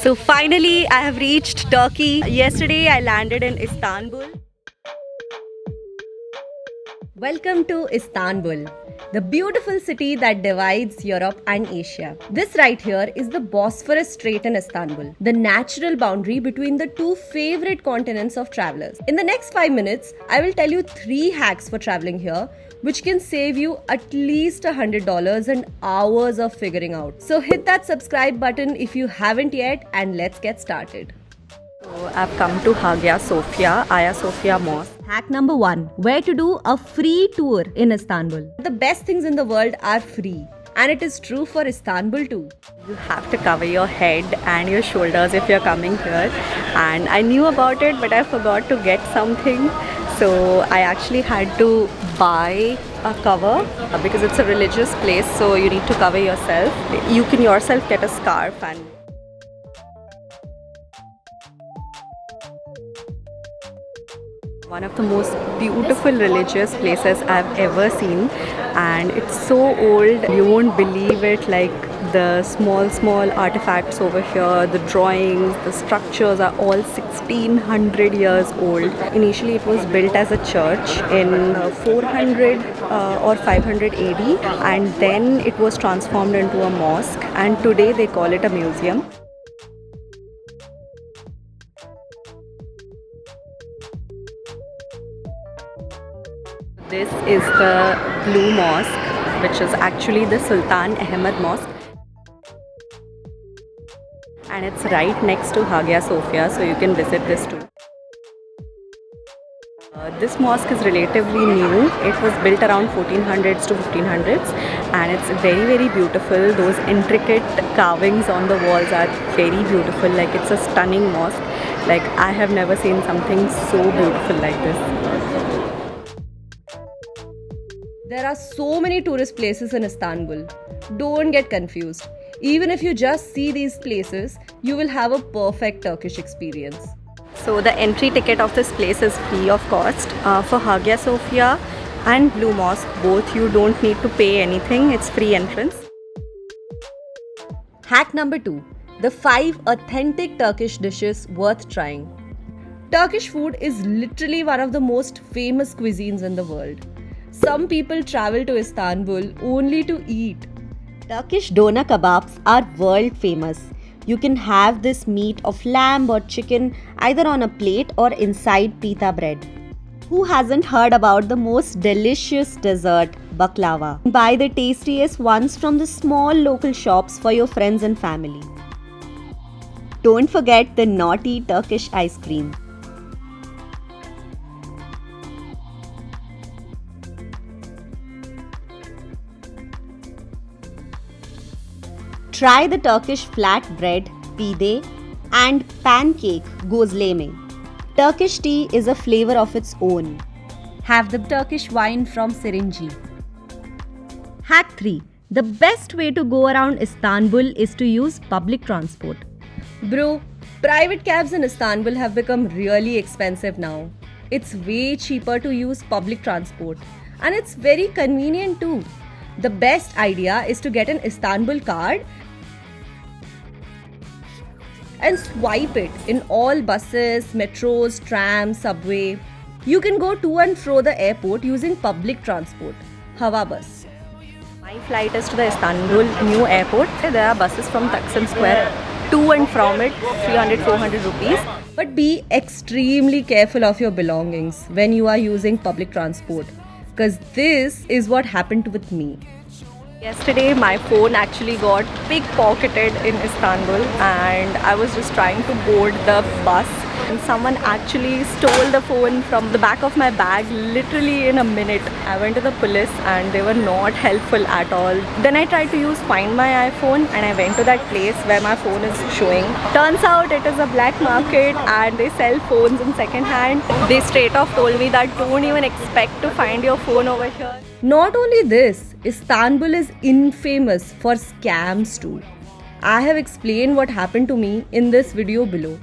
So finally I have reached Turkey. Yesterday I landed in Istanbul. Welcome to Istanbul, the beautiful city that divides Europe and Asia. This right here is the Bosphorus Strait in Istanbul, the natural boundary between the two favorite continents of travelers. In the next 5 minutes, I will tell you 3 hacks for traveling here, which can save you at least $100 and hours of figuring out. So hit that subscribe button if you haven't yet, and let's get started. So I've come to Hagia Sophia Mosque. Hack number 1. Where to do a free tour in Istanbul. The best things in the world are free. And it is true for Istanbul too. You have to cover your head and your shoulders if you're coming here. And I knew about it, but I forgot to get something. So I actually had to buy a cover because it's a religious place, so you need to cover yourself. You can yourself get a scarf. And one of the most beautiful religious places I've ever seen, and it's so old, you won't believe it. Like the small artifacts over here, the drawings, the structures are all 1600 years old. Initially it was built as a church in 400 or 500 AD, and then it was transformed into a mosque, and today they call it a museum. This is the Blue Mosque, which is actually the Sultan Ahmed Mosque. And it's right next to Hagia Sophia, so you can visit this too. This mosque is relatively new. It was built around 1400s to 1500s, and it's very beautiful. Those intricate carvings on the walls are very beautiful. Like, it's a stunning mosque. Like, I have never seen something so beautiful like this. There are so many tourist places in Istanbul. Don't get confused. Even if you just see these places, you will have a perfect Turkish experience. So the entry ticket of this place is free of cost. For Hagia Sophia and Blue Mosque, both, you don't need to pay anything. It's free entrance. Hack number 2. The 5 authentic Turkish dishes worth trying. Turkish food is literally one of the most famous cuisines in the world. Some people travel to Istanbul only to eat. Turkish doner kebabs are world famous. You can have this meat of lamb or chicken either on a plate or inside pita bread. Who hasn't heard about the most delicious dessert, baklava? Buy the tastiest ones from the small local shops for your friends and family. Don't forget the naughty Turkish ice cream. Try the Turkish flatbread, pide, and pancake, gözleme. Turkish tea is a flavor of its own. Have the Turkish wine from Syringi. Hack 3. The best way to go around Istanbul is to use public transport. Bro, private cabs in Istanbul have become really expensive now. It's way cheaper to use public transport, and it's very convenient too. The best idea is to get an Istanbul card and swipe it in all buses, metros, trams, subway. You can go to and fro the airport using public transport, Hava bus. My flight is to the Istanbul new airport. There are buses from Taksim Square to and from it, 300-400 rupees. But be extremely careful of your belongings when you are using public transport, because this is what happened with me. Yesterday my phone actually got pickpocketed in Istanbul, and I was just trying to board the bus, and someone actually stole the phone from the back of my bag literally in a minute. I went to the police and they were not helpful at all. Then I tried to use Find My iPhone, and I went to that place where my phone is showing. Turns out it is a black market and they sell phones in second hand. They straight off told me that don't even expect to find your phone over here. Not only this, Istanbul is infamous for scams too. I have explained what happened to me in this video below.